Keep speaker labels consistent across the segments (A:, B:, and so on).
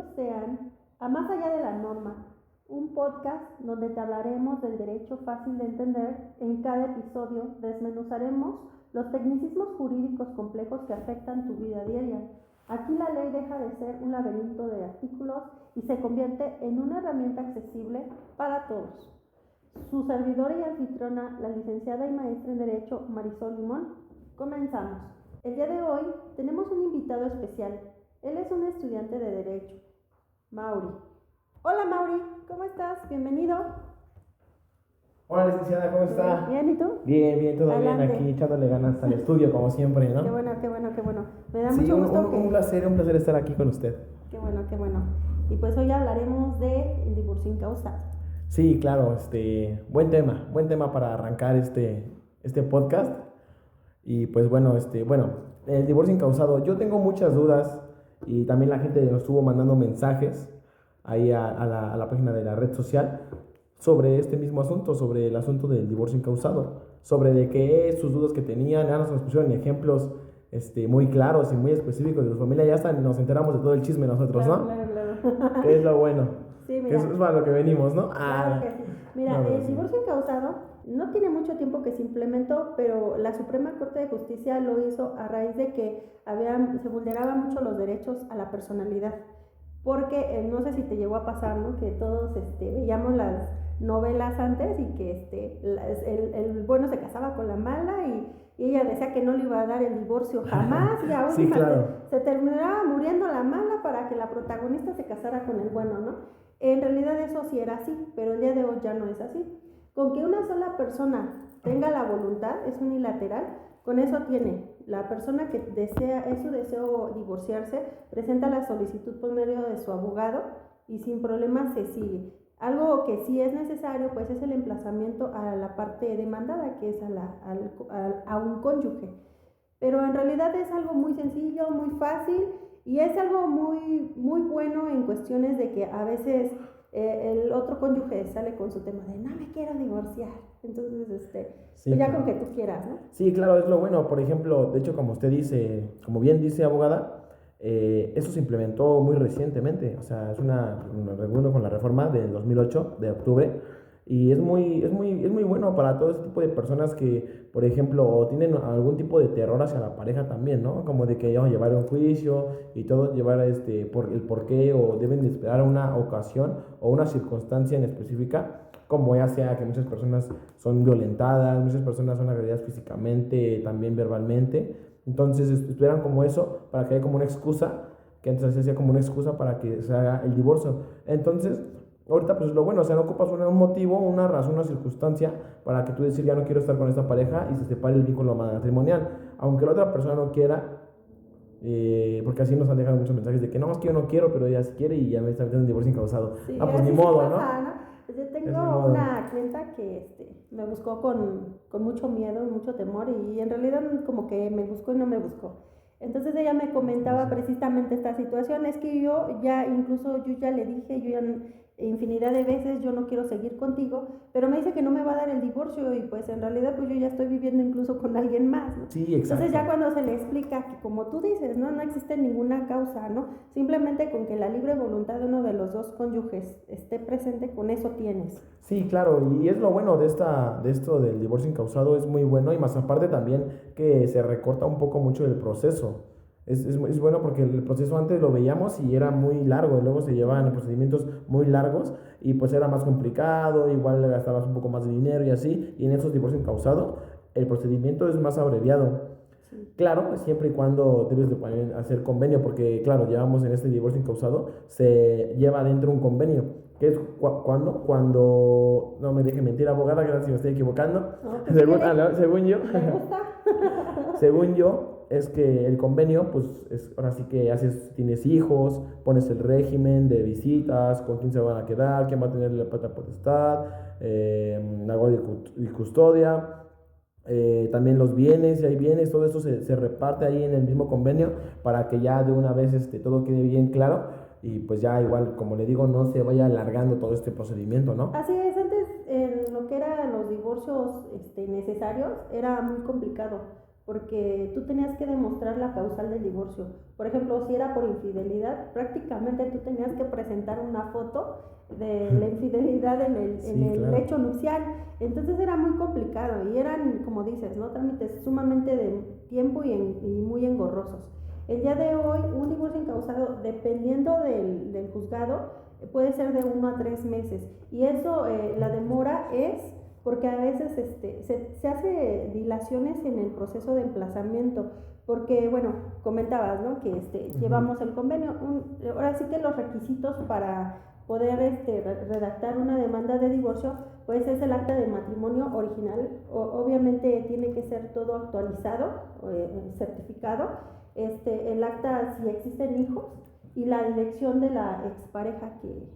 A: Bienvenidos sean a Más allá de la norma, un podcast donde te hablaremos del derecho fácil de entender. En cada episodio desmenuzaremos los tecnicismos jurídicos complejos que afectan tu vida diaria. Aquí la ley deja de ser un laberinto de artículos y se convierte en una herramienta accesible para todos. Su servidora y anfitriona, la licenciada y maestra en Derecho Marisol Limón. Comenzamos. El día de hoy tenemos un invitado especial. Él es un estudiante de Derecho, Mauri. Hola Mauri, ¿cómo estás? Bienvenido.
B: Hola licenciada, ¿cómo está?
A: Bien, ¿y tú?
B: Bien, todo
A: Adelante.
B: bien, aquí echándole ganas al estudio como siempre, ¿no?
A: Qué bueno. Me da
B: Sí,
A: mucho gusto
B: un placer estar aquí con usted.
A: Qué bueno. Y pues hoy hablaremos del divorcio incausado.
B: Sí, claro, buen tema para arrancar este podcast. Y pues bueno, el divorcio incausado, yo tengo muchas dudas y también la gente nos estuvo mandando mensajes ahí a la página de la red social sobre este mismo asunto, sobre el asunto del divorcio incausado, sobre de qué sus dudas que tenían. Ya nos pusieron ejemplos muy claros y muy específicos de su familia. Ya hasta nos enteramos de todo el chisme nosotros, ¿no?
A: Claro.
B: Que es lo bueno.
A: Sí, mira.
B: Que eso es para lo que venimos, ¿no?
A: Claro que sí. Mira,
B: no,
A: el
B: sí.
A: divorcio incausado no tiene mucho tiempo que se implementó, pero la Suprema Corte de Justicia lo hizo a raíz de que se vulneraban mucho los derechos a la personalidad. Porque no sé si te llegó a pasar, ¿no? Que todos veíamos las novelas antes y que el bueno se casaba con la mala y ella decía que no le iba a dar el divorcio jamás y aún
B: Sí, claro.
A: se terminaba muriendo la mala para que la protagonista se casara con el bueno, ¿no? En realidad eso sí era así, pero el día de hoy ya no es así. Con que una sola persona tenga la voluntad, es unilateral, con eso tiene. La persona que es su deseo divorciarse, presenta la solicitud por medio de su abogado y sin problema se sigue. Algo que sí es necesario, pues, es el emplazamiento a la parte demandada, que es a un cónyuge. Pero en realidad es algo muy sencillo, muy fácil y es algo muy, muy bueno en cuestiones de que a veces el otro cónyuge sale con su tema de no me quiero divorciar. Entonces,
B: sí,
A: pues ya
B: claro.
A: con que tú quieras, ¿no?
B: Sí, claro, es lo bueno. Por ejemplo, de hecho, como usted dice, como bien dice abogada, eso se implementó muy recientemente. O sea, recuerdo con la reforma del 2008, de octubre, y es muy bueno para todo ese tipo de personas que, por ejemplo, tienen algún tipo de terror hacia la pareja también, ¿no? Como de que ellos llevar a un juicio y todo, llevar por el por qué, o deben de esperar una ocasión o una circunstancia en específica, como ya sea que muchas personas son violentadas, muchas personas son agredidas físicamente, también verbalmente. Entonces esperan como eso para que haya como una excusa, que entonces sea como una excusa para que se haga el divorcio. Entonces, ahorita pues lo bueno, o sea, no ocupas un motivo, una razón, una circunstancia para que tú decir ya no quiero estar con esta pareja y se separe el vínculo matrimonial, aunque la otra persona no quiera. Porque así nos han dejado muchos mensajes de que no, es que yo no quiero, pero ella sí quiere y ya me está metiendo un divorcio incausado.
A: Sí,
B: Pues ni
A: sí
B: modo,
A: pasa,
B: ¿no?
A: Yo tengo una clienta que me buscó con mucho miedo y mucho temor y en realidad como que me buscó y no me buscó. Entonces ella me comentaba precisamente esta situación, es que yo ya le dije, infinidad de veces yo no quiero seguir contigo, pero me dice que no me va a dar el divorcio y pues en realidad pues yo ya estoy viviendo incluso con alguien más, ¿no?
B: Sí, exacto.
A: Entonces ya cuando se le explica que como tú dices, no existe ninguna causa, ¿no? Simplemente con que la libre voluntad de uno de los dos cónyuges esté presente, con eso tienes.
B: Sí, claro, y es lo bueno de esto del divorcio incausado, es muy bueno, y más aparte también que se recorta un poco mucho el proceso. Es bueno porque el proceso antes lo veíamos y era muy largo, y luego se llevaban procedimientos muy largos y pues era más complicado, igual gastabas un poco más de dinero y así, y en esos divorcios incausados el procedimiento es más abreviado.
A: Sí.
B: Claro, siempre y cuando debes de hacer convenio, porque claro, llevamos en este divorcio incausado, se lleva dentro un convenio, que es cuando, no me deje mentir abogada, gracias si me estoy equivocando,
A: No,
B: según yo,
A: ¿me gusta?
B: según yo, es que el convenio, pues ahora sí que tienes hijos, pones el régimen de visitas, con quién se van a quedar, quién va a tener la patria potestad, la guardia y custodia. También los bienes, si hay bienes, todo eso se reparte ahí en el mismo convenio para que ya de una vez todo quede bien claro y pues ya igual, como le digo, no se vaya alargando todo este procedimiento, ¿no?
A: Así es, antes en lo que eran los divorcios necesarios era muy complicado porque tú tenías que demostrar la causal del divorcio. Por ejemplo, si era por infidelidad, prácticamente tú tenías que presentar una foto de la infidelidad en el lecho nupcial. Entonces era muy complicado y eran, como dices, ¿no?, trámites sumamente de tiempo y muy engorrosos. El día de hoy, un divorcio incausado, dependiendo del juzgado, puede ser de 1 a 3 meses. Y eso, la demora es porque a veces se hace dilaciones en el proceso de emplazamiento, porque, bueno, comentabas, ¿no?, que llevamos el convenio. Ahora sí que los requisitos para poder redactar una demanda de divorcio, pues es el acta de matrimonio original. Obviamente tiene que ser todo actualizado, certificado, el acta si existen hijos, y la dirección de la expareja que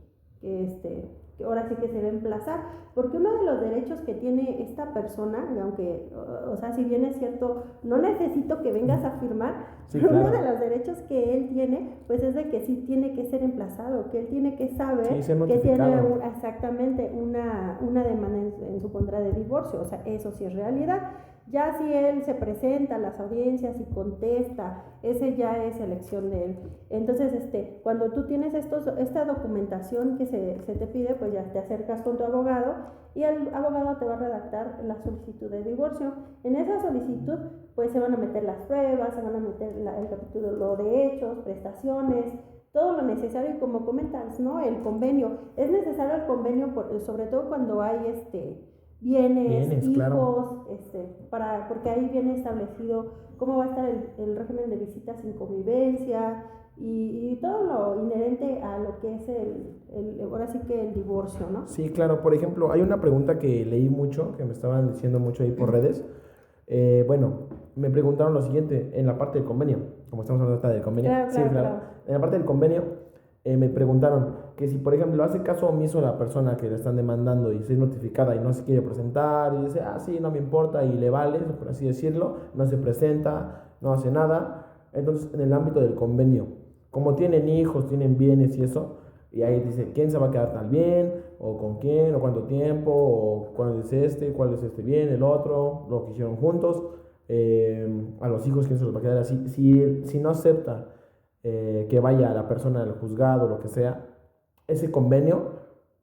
A: ahora sí que se va a emplazar, porque uno de los derechos que tiene esta persona, y aunque, o sea, si bien es cierto, no necesito que vengas a firmar, sí, pero claro, uno de los derechos que él tiene, pues es de que sí tiene que ser emplazado, que él tiene que saber que tiene exactamente una demanda en su contra de divorcio. O sea, eso sí es realidad. Ya si él se presenta a las audiencias y contesta, ese ya es elección de él. Entonces, cuando tú tienes esta documentación que se te pide, pues ya te acercas con tu abogado y el abogado te va a redactar la solicitud de divorcio. En esa solicitud, pues se van a meter las pruebas, se van a meter el capítulo de hechos, prestaciones, todo lo necesario. Y como comentas, ¿no?, el convenio. Es necesario el convenio, sobre todo cuando hay bienes, hijos, claro, porque ahí viene establecido cómo va a estar el régimen de visitas sin convivencia y todo lo inherente a lo que es ahora sí que el divorcio, ¿no?
B: Sí, claro. Por ejemplo, hay una pregunta que leí mucho, que me estaban diciendo mucho ahí por redes. Bueno, me preguntaron lo siguiente, en la parte del convenio, como estamos hablando del convenio.
A: Claro,
B: sí, claro. En la parte del convenio, me preguntaron que si, por ejemplo, hace caso omiso a la persona que le están demandando y se es notificada y no se quiere presentar y dice, sí, no me importa, y le vale, por así decirlo, no se presenta, no hace nada. Entonces, en el ámbito del convenio, como tienen hijos, tienen bienes y eso, y ahí dice quién se va a quedar tal bien, o con quién, o cuánto tiempo, o cuál es cuál es bien, el otro, lo que hicieron juntos, a los hijos quién se los va a quedar así. Si no acepta que vaya la persona al juzgado, lo que sea, ese convenio,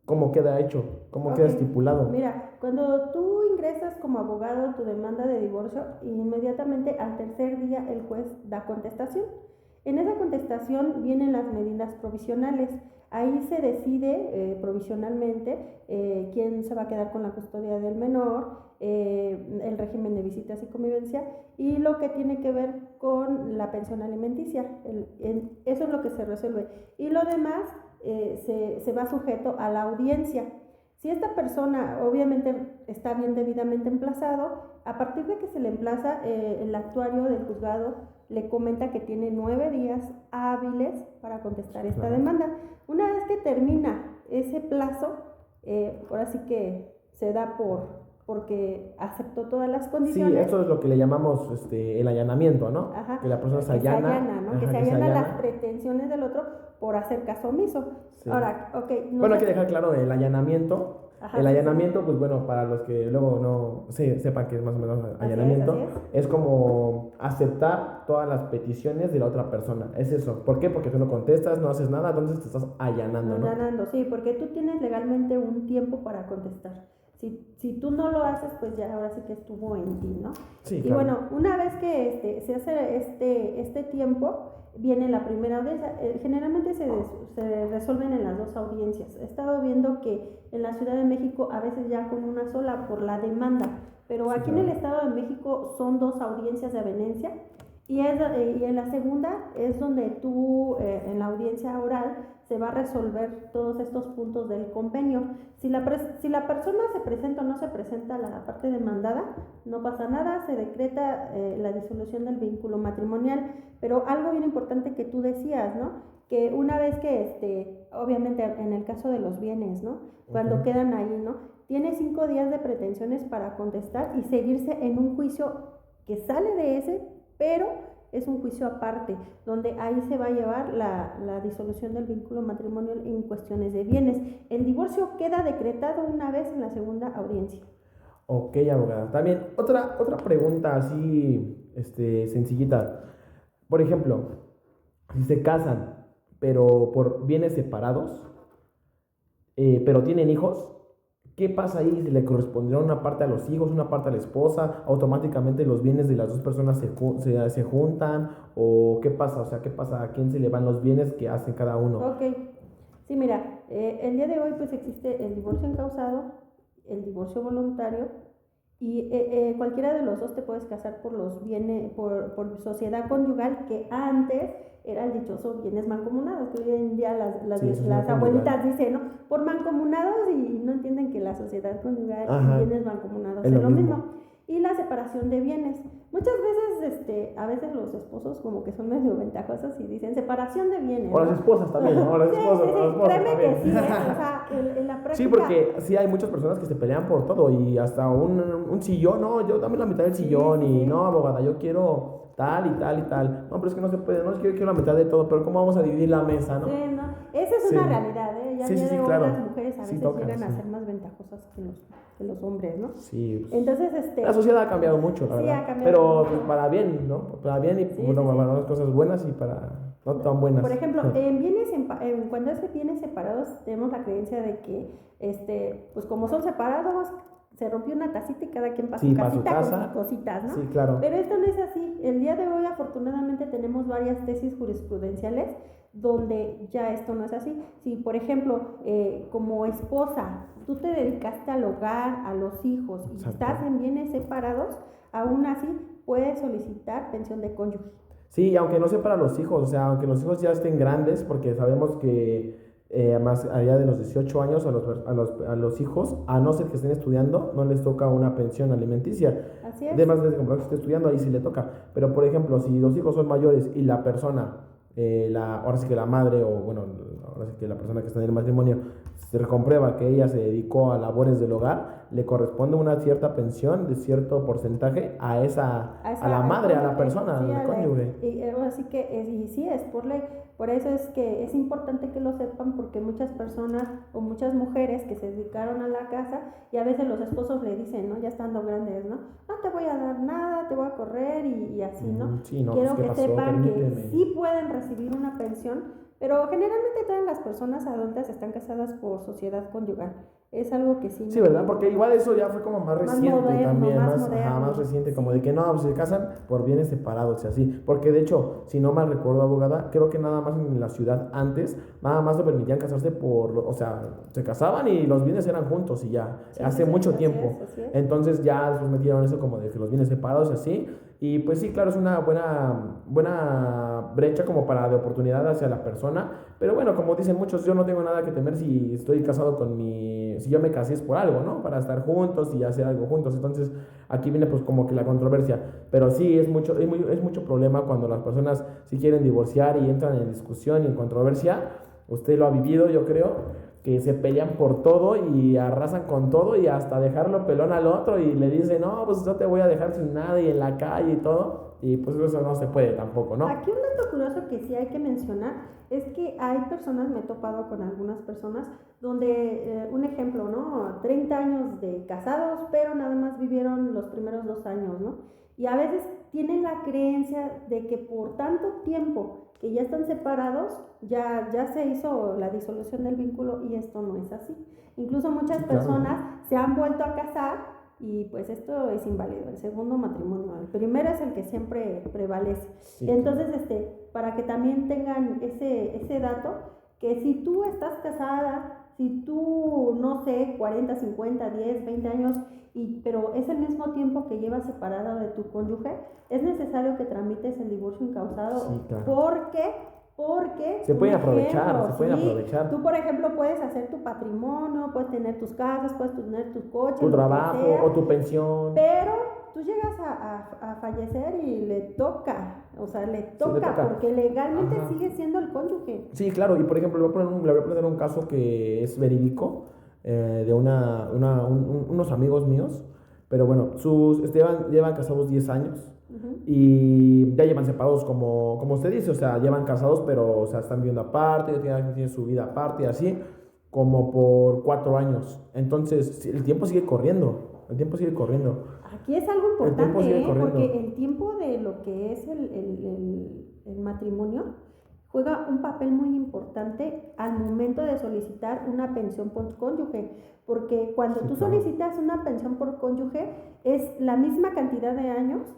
B: ¿cómo queda hecho? ¿Cómo queda estipulado?
A: Mira, cuando tú ingresas como abogado tu demanda de divorcio, inmediatamente al tercer día el juez da contestación. En esa contestación vienen las medidas provisionales. Ahí se decide provisionalmente quién se va a quedar con la custodia del menor, el régimen de visitas y convivencia y lo que tiene que ver con la pensión alimenticia. Eso es lo que se resuelve. Y lo demás se va sujeto a la audiencia. Si esta persona obviamente está bien debidamente emplazado, a partir de que se le emplaza, el actuario del juzgado le comenta que tiene 9 días hábiles para contestar esta demanda. Una vez que termina ese plazo, ahora sí que se da porque aceptó todas las condiciones.
B: Sí, eso es lo que le llamamos el allanamiento, ¿no?
A: Ajá,
B: que la persona se allana,
A: ¿no? Que se allana las pretensiones del otro por hacer caso omiso. Sí. Ahora,
B: bueno, hay que dejar claro el allanamiento. Ajá, el allanamiento, pues bueno, para los que luego no sepan que es más o menos allanamiento, es como aceptar todas las peticiones de la otra persona. Es eso. ¿Por qué? Porque tú no contestas, no haces nada, entonces te estás allanando, ¿no?
A: Allanando, sí, porque tú tienes legalmente un tiempo para contestar. Si tú no lo haces, pues ya ahora sí que estuvo en ti, ¿no?
B: Sí,
A: y bueno, una vez que se hace este tiempo, viene la primera audiencia. Generalmente se resuelven en las 2 audiencias. He estado viendo que en la Ciudad de México a veces ya con una sola por la demanda, pero aquí en el Estado de México son 2 audiencias de avenencia y en la segunda es donde tú, en la audiencia oral, se va a resolver todos estos puntos del convenio. Si la persona se presenta o no se presenta a la parte demandada, no pasa nada, se decreta la disolución del vínculo matrimonial. Pero algo bien importante que tú decías, ¿no? Que una vez que, obviamente en el caso de los bienes, ¿no? Cuando quedan ahí, ¿no? Tiene 5 días de pretensiones para contestar y seguirse en un juicio que sale de ese, pero es un juicio aparte, donde ahí se va a llevar la disolución del vínculo matrimonial en cuestiones de bienes. El divorcio queda decretado una vez en la segunda audiencia.
B: Ok, abogada. También otra pregunta así sencillita. Por ejemplo, si se casan, pero por bienes separados, pero tienen hijos, ¿qué pasa ahí? Si le corresponderá una parte a los hijos, una parte a la esposa, automáticamente los bienes de las dos personas se juntan, o qué pasa, o sea, ¿qué pasa? ¿A quién se le van los bienes que hacen cada uno?
A: Ok, sí, mira, el día de hoy pues existe el divorcio encausado, el divorcio voluntario, y cualquiera de los dos te puedes casar por los bienes, por sociedad conyugal, que antes era el dichoso bienes mancomunados, que hoy en día las abuelitas dicen, ¿no? Por mancomunados, y no entienden que la sociedad conyugal y bienes mancomunados es lo mismo. Y la separación de bienes. Muchas veces, a veces los esposos como que son medio ventajosos y dicen separación de bienes.
B: O las esposas también, ¿no? Las esposas,
A: créeme
B: también.
A: que sí, o sea, en la práctica.
B: Sí, porque sí hay muchas personas que se pelean por todo y hasta un sillón, no, yo dame la mitad del sillón y no, abogada, yo quiero tal y tal y tal. No, pero es que no se puede, no, es que yo quiero la mitad de todo, pero ¿cómo vamos a dividir la mesa, no?
A: Sí, no, esa es una realidad, ¿eh? Ya de hoy
B: claro.
A: las mujeres a veces llegan a ser más ventajosas que los hombres, ¿no?
B: Sí. Pues,
A: entonces,
B: la sociedad ha cambiado mucho, la verdad.
A: Ha cambiado
B: pero
A: mucho.
B: Pues, para bien, ¿no? Para bien y para las cosas buenas y para no tan buenas.
A: Por ejemplo, cuando es de bienes separados, tenemos la creencia de que, pues como son separados, se rompió una tacita y cada quien pasa su casita con sus cositas, ¿no?
B: Sí, claro.
A: Pero esto no es así. El día de hoy, afortunadamente, tenemos varias tesis jurisprudenciales donde ya esto no es así. Si, por ejemplo, como esposa, tú te dedicaste al hogar, a los hijos, y estás en bienes separados, aún así puedes solicitar pensión de cónyuge.
B: Sí, aunque no sea para los hijos, o sea, aunque los hijos ya estén grandes, porque sabemos que más allá de los 18 años a los hijos, a no ser que estén estudiando, no les toca una pensión alimenticia.
A: Así es.
B: Además de que esté estudiando, ahí sí le toca. Pero, por ejemplo, si los hijos son mayores y la persona, ahora sí que la madre, o bueno, ahora sí que la persona que está en el matrimonio, se comprueba que ella se dedicó a labores del hogar, le corresponde una cierta pensión de cierto porcentaje a la madre, a la persona, al cónyuge.
A: Así que, y sí, es por ley. Por eso es que es importante que lo sepan, porque muchas personas o muchas mujeres que se dedicaron a la casa, y a veces los esposos le dicen, ¿no? Ya estando grandes, ¿no? No te voy a dar nada, te voy a correr y así, ¿no?
B: Sí, no,
A: quiero
B: pues,
A: que sepan que sí pueden recibir una pensión, pero generalmente todas las personas adultas están casadas por sociedad conyugal. Es algo que sí.
B: Sí, ¿verdad? Porque igual eso ya fue como más reciente
A: moderno,
B: también,
A: moderno.
B: Más reciente, como de que no, pues se casan por bienes separados y así. Porque de hecho, si no mal recuerdo, abogada, creo que nada más en la ciudad antes, nada más le permitían casarse o sea, se casaban y los bienes eran juntos y ya, hace mucho tiempo.
A: Así es.
B: Entonces ya después metieron eso como de que los bienes separados y así. Y pues sí, claro, es una buena brecha como de oportunidad hacia la persona. Pero bueno, como dicen muchos, yo no tengo nada que temer si estoy casado si yo me casé es por algo, ¿no? Para estar juntos y hacer algo juntos. Entonces aquí viene pues como que la controversia. Pero sí, es mucho problema cuando las personas sí quieren divorciar y entran en discusión y en controversia. Usted lo ha vivido, yo creo, que se pelean por todo y arrasan con todo y hasta dejarlo pelón al otro y le dicen, no, pues yo te voy a dejar sin nada y en la calle y todo. Y pues eso no se puede tampoco, ¿no?
A: Aquí un dato curioso que sí hay que mencionar es que hay personas, me he topado con algunas personas, donde, un ejemplo, ¿no? 30 años de casados, pero nada más vivieron los primeros 2 años, ¿no? Y a veces tienen la creencia de que por tanto tiempo que ya están separados, ya se hizo la disolución del vínculo, y esto no es así. Incluso muchas personas se han vuelto a casar y pues esto es inválido, el segundo matrimonio. El primero es el que siempre prevalece. Sí, entonces, para que también tengan ese dato, que si tú estás casada, si tú, no sé, 40, 50, 10, 20 años, pero es el mismo tiempo que llevas separada de tu cónyuge, es necesario que tramites el divorcio encausado.
B: Sí, claro.
A: Porque
B: se pueden aprovechar.
A: Tú, por ejemplo, puedes hacer tu patrimonio, puedes tener tus casas, puedes tener tus coches,
B: tu trabajo o tu pensión.
A: Pero tú llegas a fallecer y le toca porque legalmente sigue siendo el cónyuge.
B: Sí, claro, y por ejemplo, le voy a poner un caso que es verídico, de unos amigos míos, pero bueno, llevan casados 10 años. Y ya llevan separados como usted dice, o sea, llevan casados, pero o sea, están viviendo aparte, tienen su vida aparte y así, como por 4 años. Entonces, el tiempo sigue corriendo. El tiempo sigue corriendo.
A: Aquí es algo
B: El tiempo sigue
A: importante,
B: corriendo.
A: porque el tiempo de lo que es el matrimonio juega un papel muy importante al momento de solicitar una pensión por cónyuge, porque cuando
B: Sí,
A: tú
B: claro.
A: solicitas una pensión por cónyuge es la misma cantidad de años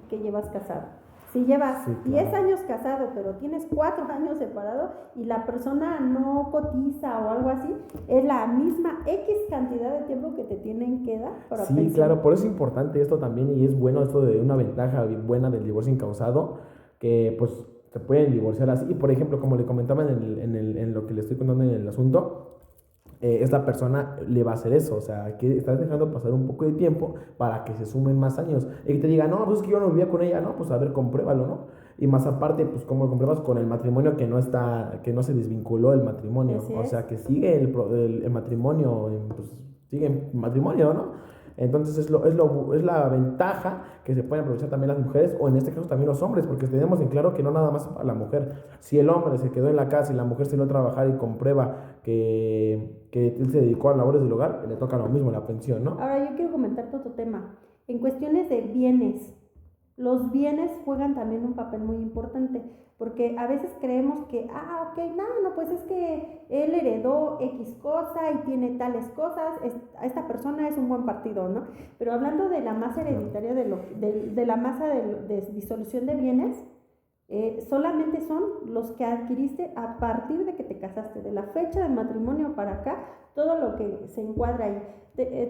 A: que llevas casado. Si llevas
B: Sí,
A: 10
B: claro.
A: años casado, pero tienes 4 años separado y la persona no cotiza o algo así, es la misma X cantidad de tiempo que te tienen que dar para
B: Sí,
A: pensión.
B: claro, por eso es importante esto también y es bueno esto de una ventaja buena del divorcio incausado, que pues se pueden divorciar así. Y por ejemplo, como le comentaba en lo que le estoy contando en el asunto, esta persona le va a hacer eso, o sea, que estás dejando pasar un poco de tiempo para que se sumen más años. Y que te diga, no, pues es que yo no vivía con ella, no, pues a ver, compruébalo, ¿no? Y más aparte, pues como lo compruebas con el matrimonio que no se desvinculó el matrimonio,
A: Así
B: o
A: es.
B: sea, que sigue el matrimonio, pues sigue en matrimonio, ¿no? Entonces es la ventaja que se pueden aprovechar también las mujeres o en este caso también los hombres, porque tenemos en claro que no nada más para la mujer. Si el hombre se quedó en la casa y la mujer salió a trabajar y comprueba que él se dedicó a labores del hogar, le toca lo mismo la pensión, ¿no?
A: Ahora yo quiero comentarte otro tema. En cuestiones de bienes, los bienes juegan también un papel muy importante, porque a veces creemos que, ok, no, pues es que él heredó X cosa y tiene tales cosas, esta persona es un buen partido, ¿no? Pero hablando de la masa hereditaria, de la masa de disolución de bienes, solamente son los que adquiriste a partir de que te casaste, de la fecha del matrimonio para acá, todo lo que se encuadra ahí.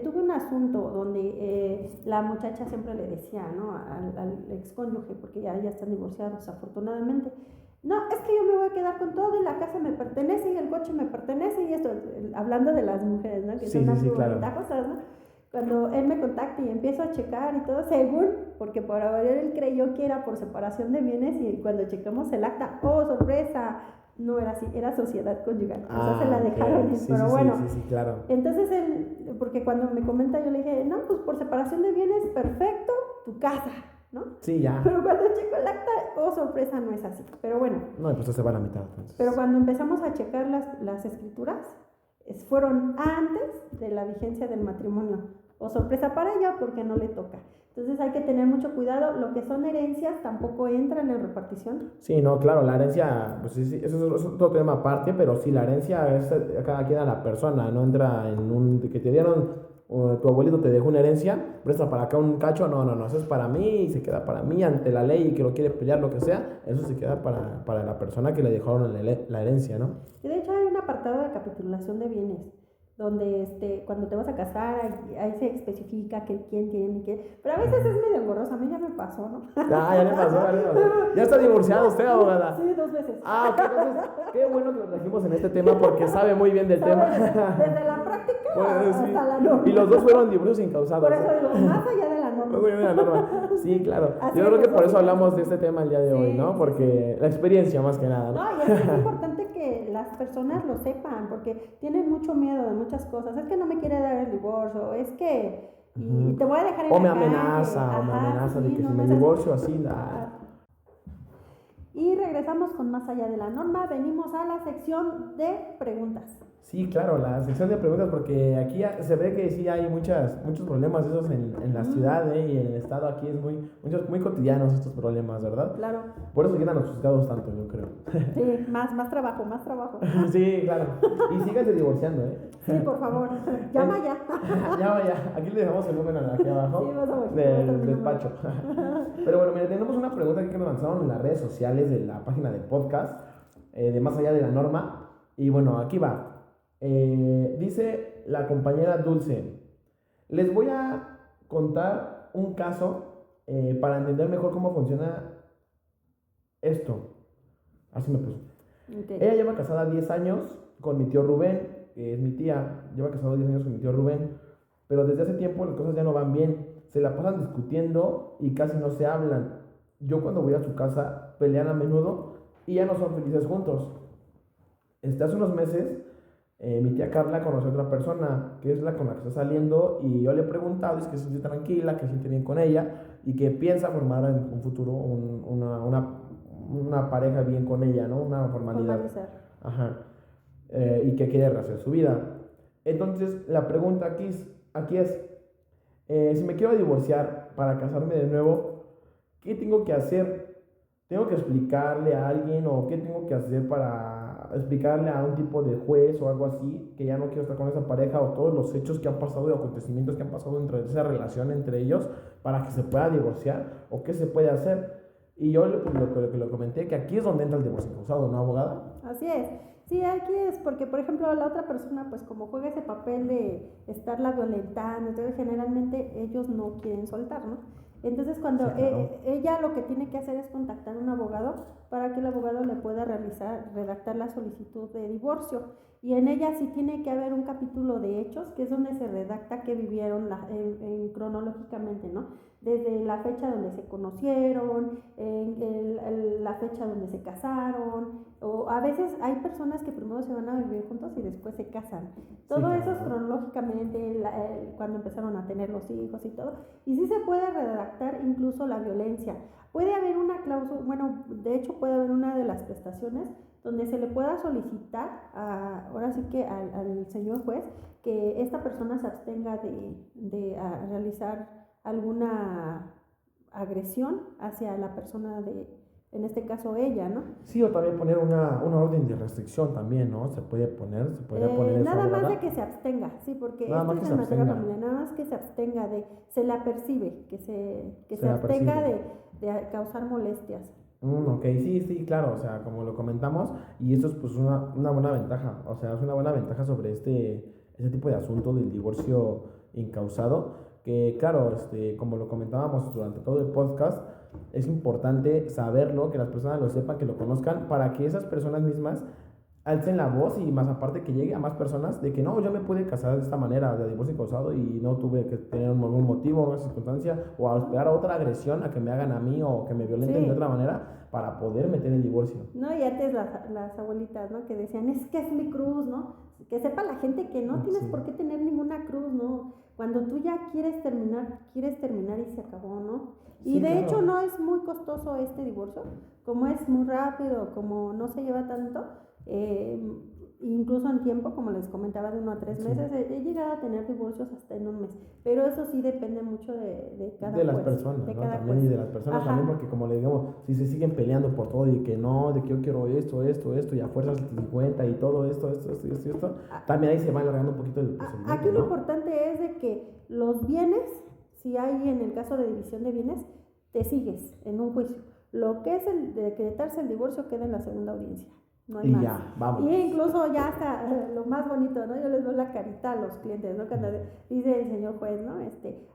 A: Tuve un asunto donde la muchacha siempre le decía, ¿no?, al excónyuge, porque ya están divorciados afortunadamente, no, es que yo me voy a quedar con todo y la casa me pertenece y el coche me pertenece y esto, hablando de las mujeres, ¿no?, que
B: Sí,
A: son
B: sí, claro.
A: ventajosas, ¿no? Cuando él me contacta y empiezo a checar y todo, según, porque por haber él creyó que era por separación de bienes y cuando checamos el acta, oh, sorpresa, no era así, era sociedad conyugal. Esa se la dejaron ir,
B: sí,
A: pero
B: sí,
A: bueno.
B: sí, claro.
A: Entonces él, porque cuando me comenta yo le dije, no, pues por separación de bienes, perfecto, tu casa, ¿no?
B: Sí, ya.
A: Pero cuando checo el acta, oh, sorpresa, no es así. Pero bueno.
B: No, pues se va a la mitad entonces.
A: Pero cuando empezamos a checar las escrituras, fueron antes de la vigencia del matrimonio. O sorpresa para ella porque no le toca. Entonces hay que tener mucho cuidado. Lo que son herencias tampoco entran en repartición.
B: Sí, no, claro, la herencia, pues sí, eso es otro tema aparte, pero sí, la herencia es a cada quien a la persona, no entra en un, que te dieron, tu abuelito te dejó una herencia, presta para acá un cacho, no, eso es para mí y se queda para mí ante la ley y que lo quiere pelear, lo que sea, eso se queda para la persona que le dejaron la herencia, ¿no?
A: Y de hecho hay un apartado de capitulación de bienes, donde cuando te vas a casar, ahí se especifica que quién tiene qué. Pero a veces es medio engorroso, a mí ya me pasó, ¿no?
B: Ya le pasó. Ya está divorciado usted, abogada.
A: Sí, 2 veces.
B: Ok, entonces, qué bueno que lo trajimos en este tema porque sabe muy bien del tema.
A: Desde la práctica
B: Pues, sí.
A: hasta la norma.
B: Y los dos fueron divorcios incausados.
A: Por eso digo, más allá de la norma.
B: Muy bien, la norma. Sí, claro.
A: Así
B: Yo creo
A: es,
B: que por
A: ¿no?
B: eso hablamos de este tema el día de hoy, ¿no?
A: Sí,
B: Porque la experiencia más que nada, ¿no?
A: No, y es importante que las personas lo sepan, porque tienen mucho miedo de muchas cosas. Es que no me quiere dar el divorcio, es que y te voy a dejar en
B: O
A: la
B: me
A: calle.
B: amenaza,
A: Ajá,
B: de
A: sí,
B: que
A: no,
B: si
A: no
B: me
A: es así.
B: divorcio así, nada.
A: Y regresamos con más allá de la norma. Venimos a la sección de preguntas.
B: Sí, claro, la sección de preguntas, porque aquí se ve que sí hay muchos problemas esos en la ciudad y en el estado. Aquí es muy cotidianos estos problemas, ¿verdad?
A: Claro.
B: Por eso llegan los juzgados tanto, yo creo.
A: Sí, más trabajo.
B: Sí, claro. Y síganse divorciando, ¿eh?
A: Sí, por favor. Llama ya.
B: Ya. Aquí le dejamos el número aquí abajo
A: Sí, vas a ver,
B: del despacho. Pero bueno, mira, tenemos una pregunta aquí que nos lanzaron en las redes sociales de la página del podcast, de Más Allá de la Norma. Y bueno, aquí va. Dice la compañera Dulce: les voy a contar un caso para entender mejor cómo funciona esto. Así me puso.
A: Okay.
B: Ella lleva casada 10 años con mi tío Rubén, que es mi tía. Lleva casado 10 años con mi tío Rubén, pero desde hace tiempo las cosas ya no van bien. Se la pasan discutiendo y casi no se hablan. Yo cuando voy a su casa pelean a menudo y ya no son felices juntos. Hace unos meses mi tía Carla conoció a otra persona, que es la con la que está saliendo, y yo le he preguntado, es que se siente tranquila, que se siente bien con ella, y que piensa formar en un futuro una pareja bien con ella, ¿no? Una formalidad.
A: Formalizar.
B: Ajá. Y que quiere rehacer su vida. Entonces, la pregunta aquí es, Si me quiero divorciar para casarme de nuevo, ¿qué tengo que hacer? ¿Tengo que explicarle a alguien o qué tengo que hacer para explicarle a un tipo de juez o algo así que ya no quiero estar con esa pareja o todos los hechos que han pasado y acontecimientos que han pasado entre esa relación entre ellos para que se pueda divorciar o qué se puede hacer? Y yo pues, lo comenté que aquí es donde entra el divorcio causado, ¿no, abogada?
A: Así es. Sí, aquí es porque, por ejemplo, la otra persona, pues como juega ese papel de estarla violentando, entonces generalmente ellos no quieren soltar, ¿no? Entonces cuando
B: Sí, claro.
A: ella lo que tiene que hacer es contactar a un abogado para que el abogado le pueda redactar la solicitud de divorcio. Y en ella sí tiene que haber un capítulo de hechos, que es donde se redacta qué vivieron cronológicamente, ¿no? Desde la fecha donde se conocieron, la fecha donde se casaron, o a veces hay personas que primero se van a vivir juntos y después se casan. Todo
B: Sí,
A: eso es
B: claro.
A: cronológicamente, cuando empezaron a tener los hijos y todo. Y sí se puede redactar incluso la violencia. Puede haber una cláusula, bueno, de hecho puede haber una de las prestaciones donde se le pueda solicitar, ahora sí que al señor juez, que esta persona se abstenga de realizar alguna agresión hacia la persona en este caso ella, ¿no?
B: Sí, o también poner una orden de restricción también, ¿no? Se podría poner eso,
A: Nada más de
B: abogada.
A: que se abstenga, sí, porque
B: Nada
A: esto
B: más que
A: es
B: se
A: en materia
B: abstenga,
A: familiar, nada más que se abstenga se la percibe, que
B: se
A: se
B: la
A: abstenga
B: percibe.
A: de causar molestias.
B: Ok, sí, sí, claro, o sea, como lo comentamos, y esto es pues una buena ventaja, o sea, es una buena ventaja sobre este tipo de asunto del divorcio incausado, que claro, como lo comentábamos durante todo el podcast, es importante saberlo, que las personas lo sepan, que lo conozcan, para que esas personas mismas alcen la voz y más aparte que llegue a más personas de que no, yo me pude casar de esta manera, de divorcio causado y no tuve que tener algún motivo, una circunstancia o a esperar a otra agresión a que me hagan a mí o que me violenten de otra
A: Sí,
B: manera para poder meter el divorcio.
A: ¿no? Y antes las abuelitas, ¿no? Que decían, es que es mi cruz, ¿no? Que sepa la gente que no tienes
B: Sí,
A: por qué tener ninguna cruz, ¿no? Cuando tú ya quieres terminar y se acabó, ¿no? Y
B: sí,
A: de hecho
B: claro.
A: no es muy costoso este divorcio, como es muy rápido, como no se lleva tanto, eh, incluso en tiempo, como les comentaba, de 1 a 3 meses,
B: Sí.
A: he llegado a tener divorcios hasta en un mes, pero eso sí depende mucho de cada
B: De las
A: juez,
B: personas,
A: de
B: ¿no?
A: cada
B: También
A: juez.
B: y de las personas también,
A: Ajá.
B: porque como le digamos, si se siguen peleando por todo y que no, de que yo quiero esto, y a fuerzas 50 y todo esto, también ahí se va alargando un poquito el
A: Aquí
B: procedimiento,
A: lo
B: ¿no?
A: importante es de que los bienes, si hay en el caso de división de bienes, te sigues en un juicio. Lo que es el de decretarse el divorcio queda en la segunda audiencia, no hay
B: Y
A: más.
B: ya,
A: Y
B: vámonos.
A: incluso ya hasta lo más bonito, ¿no? Yo les doy la carita a los clientes, ¿no? Cuando dice el señor juez, ¿no?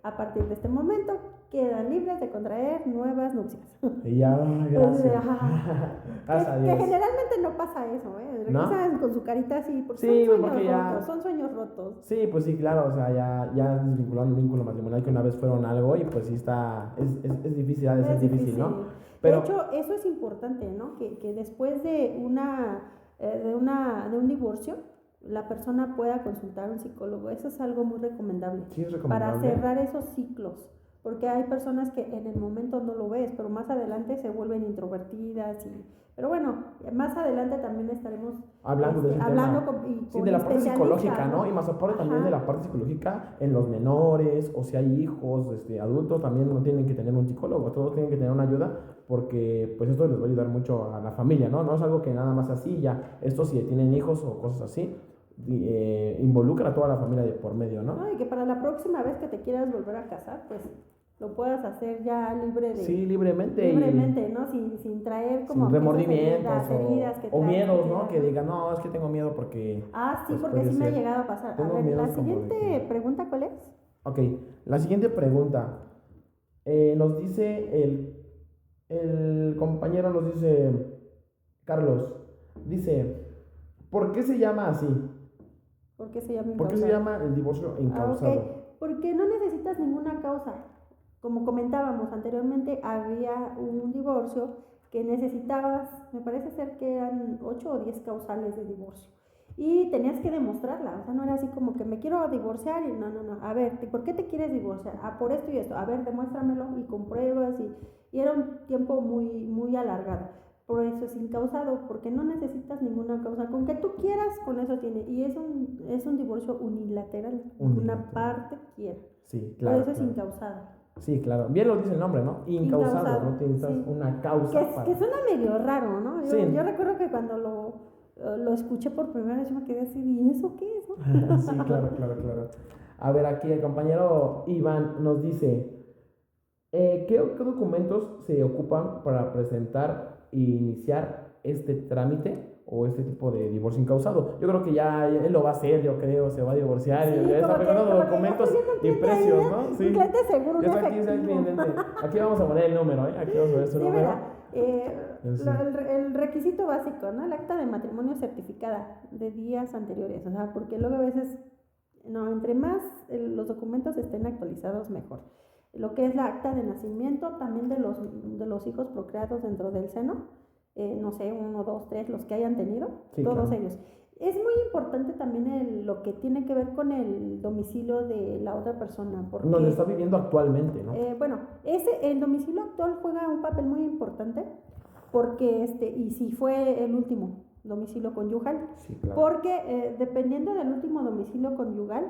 A: A partir de este momento quedan libres de contraer nuevas nupcias.
B: Y ya, gracias. Gracias a
A: Que
B: Dios.
A: generalmente no pasa eso, ¿eh? Regresan
B: ¿No?
A: con su carita así, porque son
B: Sí, pues
A: sueños
B: porque
A: rotos,
B: ya.
A: son sueños rotos.
B: Sí, pues sí, claro, o sea, ya desvincularon el vínculo matrimonial que una vez fueron algo y pues sí está. Es difícil, ha de ser
A: Es
B: difícil, ¿no?
A: difícil. De
B: Pero.
A: hecho, eso es importante, ¿no? Que después de un divorcio, la persona pueda consultar a un psicólogo. Eso es algo muy recomendable
B: Sí, es
A: para
B: recomendable.
A: cerrar esos ciclos. Porque hay personas que en el momento no lo ves, pero más adelante se vuelven introvertidas. Pero bueno, más adelante también estaremos
B: Hablando de ese
A: hablando
B: tema. Sí,
A: con
B: de la parte psicológica,
A: especialistas,
B: ¿no? Y
A: ¿no?
B: más aparte también de
A: Ajá.
B: la parte psicológica en los menores, o si hay hijos, adultos, también no tienen que tener un psicólogo, todos tienen que tener una ayuda, porque pues esto les va a ayudar mucho a la familia, ¿no? No es algo que nada más así, ya, esto si tienen hijos o cosas así, involucra a toda la familia de por medio,
A: ¿No?
B: ¿no?
A: Y que para la próxima vez que te quieras volver a casar, pues lo puedas hacer ya
B: Sí, libremente
A: libremente,
B: y
A: ¿no? Sin traer
B: sin
A: como que esas
B: remordimientos
A: heridas que
B: o
A: traes, que
B: miedos, ¿no?
A: quedan,
B: Que
A: ¿no?
B: digan, no, es que tengo miedo porque,
A: Sí,
B: pues
A: porque
B: puede
A: sí me ha
B: ser.
A: llegado a pasar. A
B: Tengo
A: ver, la
B: miedos como de
A: siguiente
B: que.
A: pregunta, ¿cuál es?
B: Ok, la siguiente pregunta. Nos dice el compañero, nos dice, Carlos, dice, ¿por qué se llama así?
A: ¿Por qué se llama
B: ¿Por qué se
A: incausado?
B: llama el divorcio
A: Ok,
B: incausado?
A: porque no necesitas ninguna causa. Como comentábamos anteriormente, había un divorcio que necesitabas, me parece ser que eran 8 o 10 causales de divorcio. Y tenías que demostrarla, o sea, no era así como que me quiero divorciar y no. A ver, ¿por qué te quieres divorciar? Por esto y esto. A ver, demuéstramelo y con pruebas y era un tiempo muy, muy alargado. por eso es incausado, porque no necesitas ninguna causa. Con que tú quieras, con eso tiene. Y es un divorcio unilateral. Una parte quiere.
B: Sí, claro.
A: Por eso es
B: claro.
A: incausado.
B: Sí, claro. Bien lo dice el nombre, ¿no? Incausado, no tienes una causa.
A: Que suena medio raro, ¿no?
B: Sí.
A: Yo recuerdo que cuando lo escuché por primera vez, yo me quedé así, ¿y eso qué es? ¿No?
B: Sí, claro. A ver, aquí el compañero Iván nos dice, ¿qué documentos se ocupan para presentar e iniciar este trámite o este tipo de divorcio incausado? Yo creo que ya él lo va a hacer, yo creo, se va a divorciar,
A: Sí,
B: ya está preparando documentos y precios,
A: ahí,
B: ¿no? Sí.
A: Un cliente seguro, un efectivo.
B: Aquí vamos a poner el número, Aquí vamos a poner su número.
A: Mira, el requisito básico, ¿no? El acta de matrimonio certificada de días anteriores, o sea, porque luego a veces, no, entre más los documentos estén actualizados, mejor. Lo que es la acta de nacimiento, también de los hijos procreados dentro del seno, no sé, 1, 2, 3, los que hayan tenido, sí, todos claro. Ellos. Es muy importante también lo que tiene que ver con el domicilio de la otra persona. Porque,
B: donde está viviendo actualmente, ¿no?
A: Bueno, el domicilio actual juega un papel muy importante, porque y si fue el último domicilio conyugal,
B: sí, claro.
A: Porque dependiendo del último domicilio conyugal,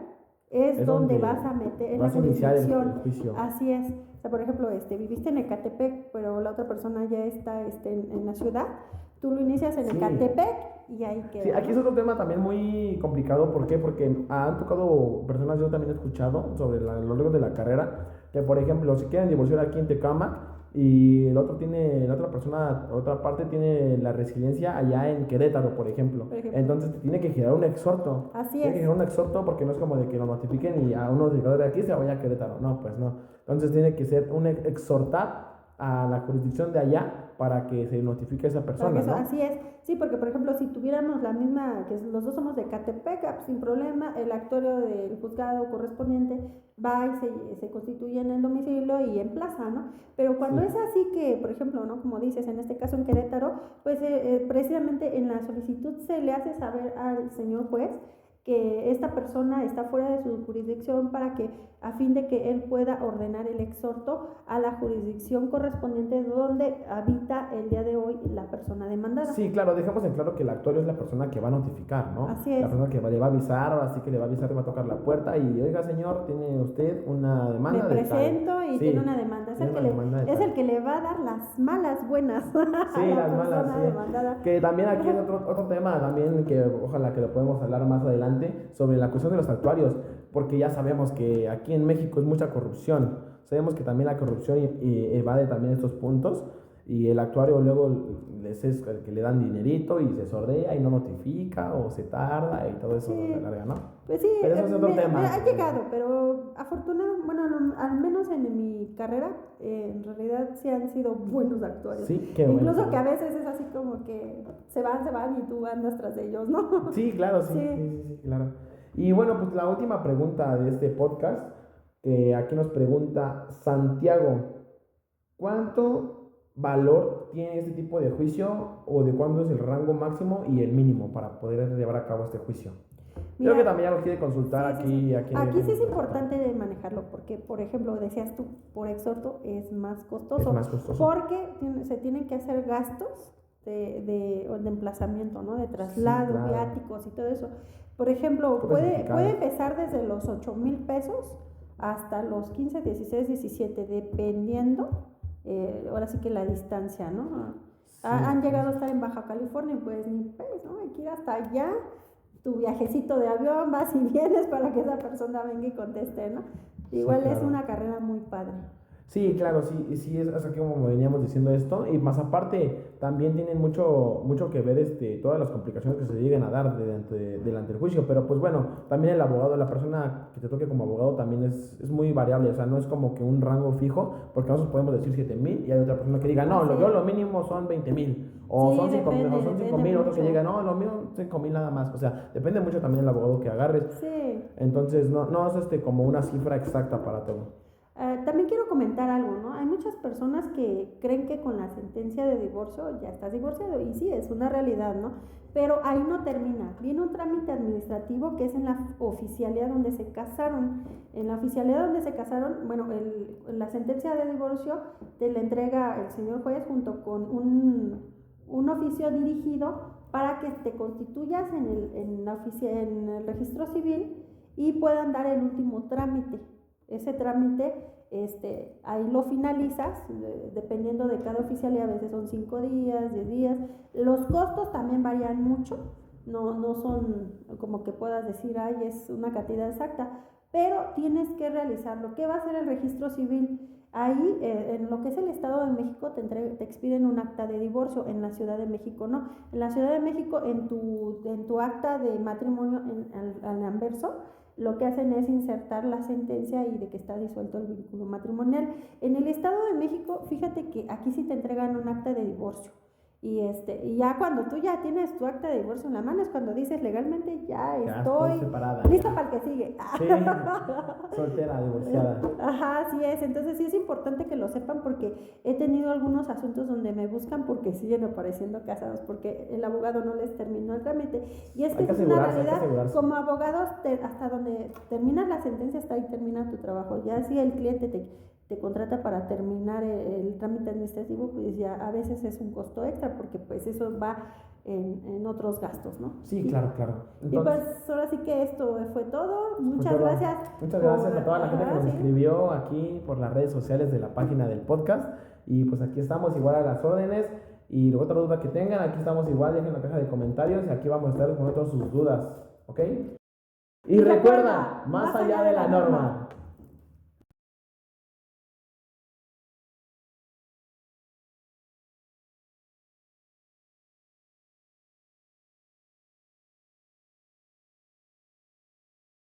A: es donde vas a meter en la jurisdicción.
B: El juicio.
A: Así es. O sea, por ejemplo, viviste en Ecatepec, pero la otra persona ya está en la ciudad. Tú lo inicias en Ecatepec y ahí queda.
B: Sí, aquí es otro tema también muy complicado. ¿Por qué? Porque han tocado personas, yo también he escuchado sobre lo largo de la carrera, que por ejemplo, si quieren divorciar aquí en Tecámac y la otra parte tiene la residencia allá en Querétaro, por ejemplo. Entonces te tiene que girar un exhorto.
A: Así
B: tiene que girar un exhorto porque no es como de que lo notifiquen y a uno de aquí se vaya a Querétaro. No, pues no. Entonces tiene que ser un exhortar a la jurisdicción de allá para que se notifique a esa persona, ¿no?
A: Así es. Sí, porque por ejemplo, si tuviéramos la misma, que los dos somos de Ecatepec, sin problema, el actuario del juzgado correspondiente va y se constituye en el domicilio y en plaza, ¿no? Pero cuando es así que, por ejemplo, ¿no? Como dices, en este caso en Querétaro, pues precisamente en la solicitud se le hace saber al señor juez que esta persona está fuera de su jurisdicción para que, a fin de que él pueda ordenar el exhorto a la jurisdicción correspondiente donde habita el día de hoy la persona demandada.
B: Sí, claro, dejamos en claro que el actuario es la persona que va a notificar, ¿no?
A: Así es.
B: La persona que le va a avisar, ahora sí que le va a avisar, le va a tocar la puerta y, oiga, señor, tiene usted una demanda.
A: Me presento y tiene una demanda. Es el que le va a dar las malas buenas.
B: Sí, las malas, sí. Demandada. Que también aquí es otro tema, también que ojalá que lo podemos hablar más adelante, sobre la cuestión de los actuarios, porque ya sabemos que aquí en México es mucha corrupción. Sabemos que también la corrupción evade también estos puntos y el actuario luego es el que le dan dinerito y se sordea y no notifica o se tarda y todo eso se larga, ¿no?
A: Pues sí,
B: pero eso es otro tema.
A: Ha llegado, pero afortunadamente, bueno, al menos en mi carrera, en realidad sí han sido buenos actuarios.
B: Sí, qué
A: incluso
B: bueno.
A: Que a veces es así como que se van y tú andas tras de ellos, ¿no?
B: Sí, claro, sí, claro. Y bueno, pues la última pregunta de este podcast, que aquí nos pregunta Santiago, ¿cuánto valor tiene este tipo de juicio o de cuándo es el rango máximo y el mínimo para poder llevar a cabo este juicio? Mira, creo que también ya lo quiere consultar aquí.
A: Aquí sí es importante manejarlo porque, por ejemplo, decías tú, por exhorto es más costoso. Porque se tienen que hacer gastos de emplazamiento, ¿no? De traslado, claro. Viáticos y todo eso. Por ejemplo, puede empezar desde los 8,000 pesos hasta los 15, 16, 17, dependiendo, ahora sí que la distancia, ¿no? Sí, han llegado a estar en Baja California, pues ni ¿no? Hay que ir hasta allá, tu viajecito de avión, vas y vienes para que esa persona venga y conteste, ¿no? Igual sí, claro. Es una carrera muy padre.
B: Sí, claro, sí, es así como veníamos diciendo esto, y más aparte, también tienen mucho que ver todas las complicaciones que se lleguen a dar delante del juicio, pero pues bueno, también el abogado, la persona que te toque como abogado también es muy variable, o sea, no es como que un rango fijo, porque nosotros podemos decir 7,000 y hay otra persona que diga, no, yo lo mínimo son 20,000, o sí, son 5,000, otro que llega, no, lo mío 5,000 nada más, o sea, depende mucho también del abogado que agarres,
A: sí.
B: Entonces no es como una cifra exacta para todo.
A: También quiero comentar algo, ¿no? Hay muchas personas que creen que con la sentencia de divorcio ya estás divorciado, y sí, es una realidad, ¿no? Pero ahí no termina. Viene un trámite administrativo que es en la oficialía donde se casaron. En la oficialía donde se casaron, bueno, la sentencia de divorcio te la entrega el señor juez junto con un oficio dirigido para que te constituyas en el registro civil y puedan dar el último trámite. Ese trámite, ahí lo finalizas, dependiendo de cada oficialía, a veces son 5 días, 10 días. Los costos también varían mucho, no son como que puedas decir, ay, es una cantidad exacta, pero tienes que realizarlo. ¿Qué va a hacer el registro civil? Ahí, en lo que es el Estado de México, te expiden un acta de divorcio. En la Ciudad de México no. En la Ciudad de México, en tu acta de matrimonio, al anverso, lo que hacen es insertar la sentencia y de que está disuelto el vínculo matrimonial. En el Estado de México, fíjate que aquí sí te entregan un acta de divorcio. Y ya cuando tú ya tienes tu acta de divorcio en la mano es cuando dices legalmente ya estoy
B: separada,
A: lista
B: ya.
A: para el que sigue.
B: Sí, soltera, divorciada.
A: Ajá, así es. Entonces sí es importante que lo sepan, porque he tenido algunos asuntos donde me buscan porque siguen apareciendo casados porque el abogado no les terminó el trámite. Y es que es una realidad, como abogados, hasta donde terminas la sentencia, hasta ahí termina tu trabajo. Ya si el cliente te contrata para terminar el trámite administrativo, pues ya a veces es un costo extra, porque pues eso va en otros gastos, ¿no?
B: Sí, claro.
A: Entonces, y pues ahora sí que esto fue todo. Muchas gracias.
B: Muchas gracias a toda la gente que nos escribió aquí por las redes sociales de la página del podcast. Y pues aquí estamos igual a las órdenes. Y otra duda que tengan, aquí estamos igual, dejen en la caja de comentarios y aquí vamos a estar respondiendo todas sus dudas, ¿ok? Y recuerda, más allá de la norma.